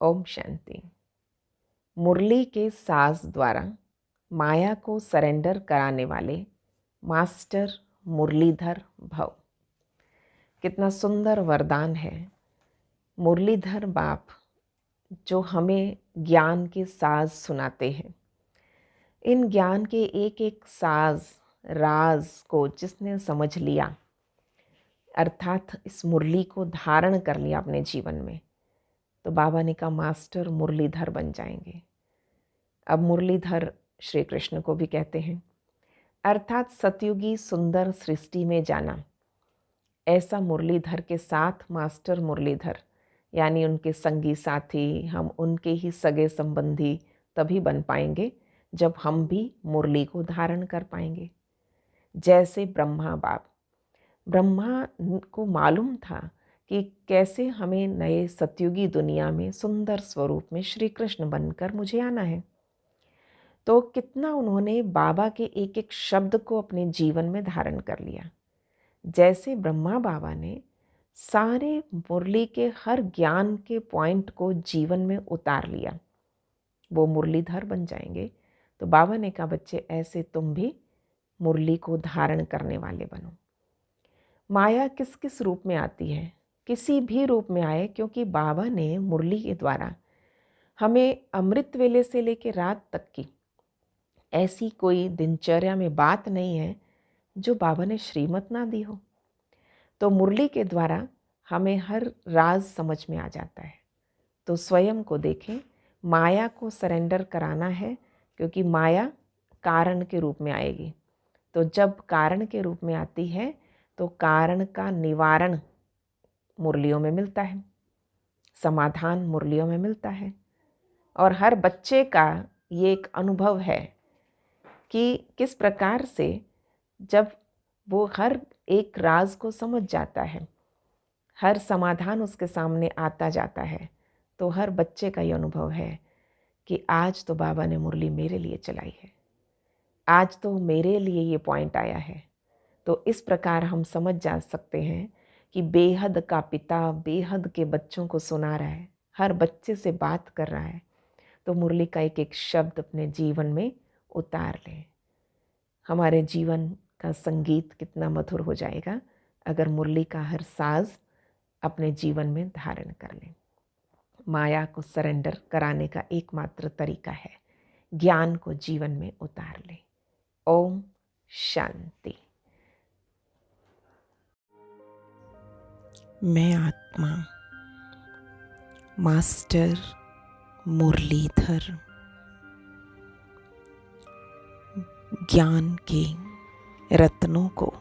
ओम शांति। मुरली के साज द्वारा माया को सरेंडर कराने वाले मास्टर मुरलीधर भव। कितना सुंदर वरदान है। मुरलीधर बाप जो हमें ज्ञान के साज सुनाते हैं, इन ज्ञान के एक एक साज राज को जिसने समझ लिया, अर्थात इस मुरली को धारण कर लिया अपने जीवन में, तो बाबा ने कहा मास्टर मुरलीधर बन जाएंगे। अब मुरलीधर श्री कृष्ण को भी कहते हैं, अर्थात सतयुगी सुंदर सृष्टि में जाना। ऐसा मुरलीधर के साथ मास्टर मुरलीधर यानी उनके संगी साथी, हम उनके ही सगे संबंधी तभी बन पाएंगे जब हम भी मुरली को धारण कर पाएंगे। जैसे ब्रह्मा को मालूम था कि कैसे हमें नए सतयुगी दुनिया में सुंदर स्वरूप में श्री कृष्ण बनकर मुझे आना है, तो कितना उन्होंने बाबा के एक एक शब्द को अपने जीवन में धारण कर लिया। जैसे ब्रह्मा बाबा ने सारे मुरली के हर ज्ञान के पॉइंट को जीवन में उतार लिया, वो मुरलीधर बन जाएंगे। तो बाबा ने कहा बच्चे ऐसे तुम भी मुरली को धारण करने वाले बनो। माया किस किस रूप में आती है? किसी भी रूप में आए, क्योंकि बाबा ने मुरली के द्वारा हमें अमृत वेले से लेकर रात तक की ऐसी कोई दिनचर्या में बात नहीं है जो बाबा ने श्रीमत ना दी हो। तो मुरली के द्वारा हमें हर राज समझ में आ जाता है। तो स्वयं को देखें, माया को सरेंडर कराना है, क्योंकि माया कारण के रूप में आएगी। तो जब कारण के रूप में आती है तो कारण का निवारण मुरलियों में मिलता है, समाधान मुरलियों में मिलता है। और हर बच्चे का ये एक अनुभव है कि किस प्रकार से जब वो हर एक राज को समझ जाता है, हर समाधान उसके सामने आता जाता है, तो हर बच्चे का ये अनुभव है कि आज तो बाबा ने मुरली मेरे लिए चलाई है, आज तो मेरे लिए ये पॉइंट आया है। तो इस प्रकार हम समझ जा सकते हैं कि बेहद का पिता बेहद के बच्चों को सुना रहा है, हर बच्चे से बात कर रहा है। तो मुरली का एक एक शब्द अपने जीवन में उतार लें। हमारे जीवन का संगीत कितना मधुर हो जाएगा अगर मुरली का हर साज अपने जीवन में धारण कर लें। माया को सरेंडर कराने का एकमात्र तरीका है ज्ञान को जीवन में उतार लें। ओम शांति। मैं आत्मा मास्टर मुरलीधर ज्ञान के रत्नों को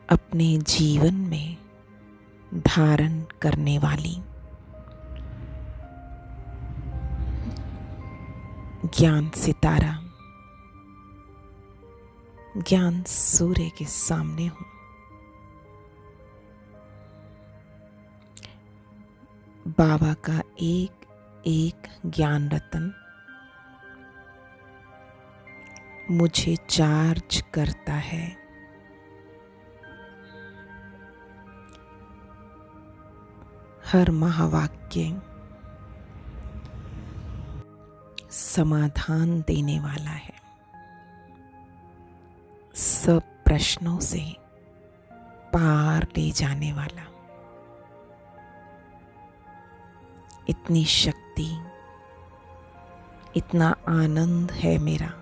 अपने जीवन में धारण करने वाली ज्ञान सितारा, ज्ञान सूर्य के सामने हूँ। बाबा का एक एक ज्ञान रतन मुझे चार्ज करता है। हर महावाक्य समाधान देने वाला है, सब प्रश्नों से पार ले जाने वाला। इतनी शक्ति, इतना आनंद है मेरा,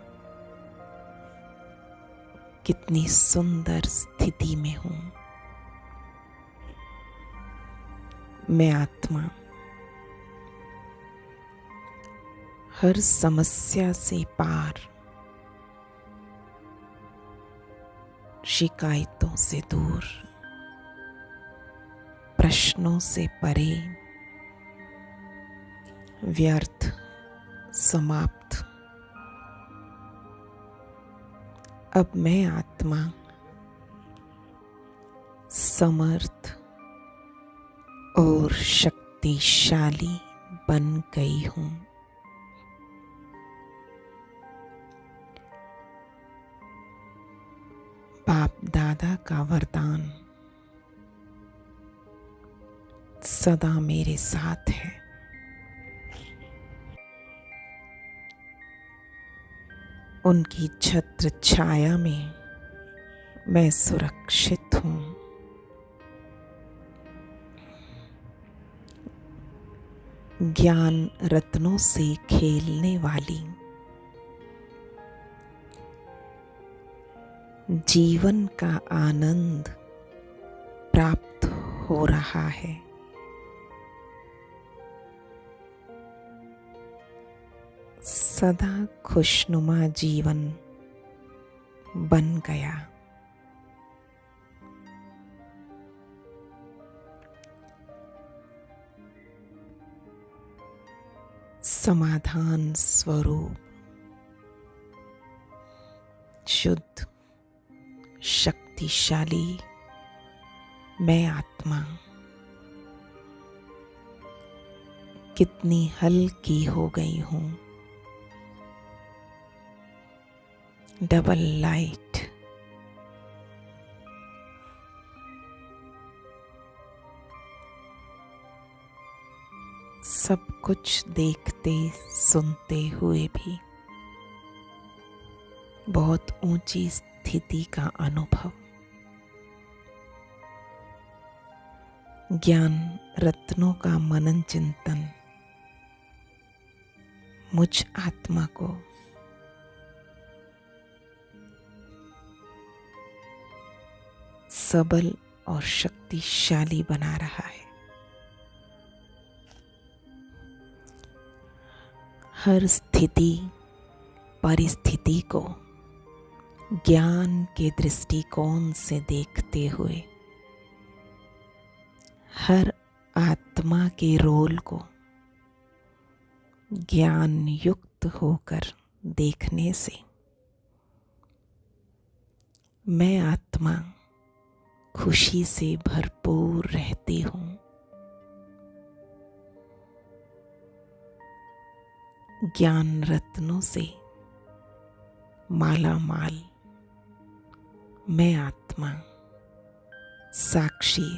कितनी सुंदर स्थिति में हूँ। मैं आत्मा हर समस्या से पार, शिकायतों से दूर, प्रश्नों से परे, व्यर्थ समाप्त। अब मैं आत्मा समर्थ और शक्तिशाली बन गई हूँ। बाप दादा का वरदान सदा मेरे साथ है। उनकी छत्र छाया में मैं सुरक्षित हूँ। ज्ञान रत्नों से खेलने वाली जीवन का आनंद प्राप्त हो रहा है। सदा खुशनुमा जीवन बन गया। समाधान स्वरूप शुद्ध शक्तिशाली मैं आत्मा कितनी हल्की हो गई हूँ। डबल लाइट सब कुछ देखते सुनते हुए भी बहुत ऊंची स्थिति का अनुभव। ज्ञान रत्नों का मनन चिंतन मुझ आत्मा को सबल और शक्तिशाली बना रहा है। हर स्थिति परिस्थिति को ज्ञान के दृष्टिकोण से देखते हुए हर आत्मा के रोल को ज्ञान युक्त होकर देखने से मैं आत्मा खुशी से भरपूर रहती हूँ। ज्ञान रत्नों से माला माल मैं आत्मा साक्षी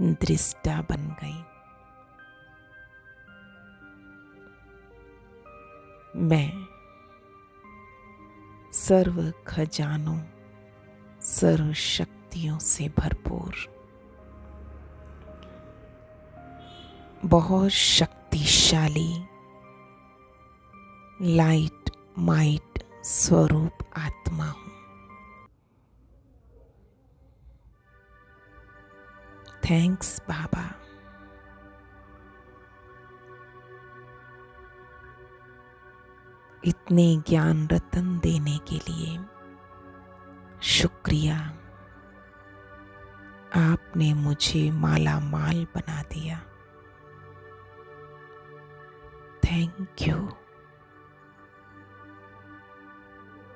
दृष्टा बन गई। मैं सर्व खजानों सर्व शक्तियों से भरपूर बहुत शक्तिशाली लाइट माइट स्वरूप आत्मा हूँ। थैंक्स बाबा। इतने ज्ञान रतन देने के लिए शुक्रिया। आपने मुझे माला माल बना दिया। Thank you.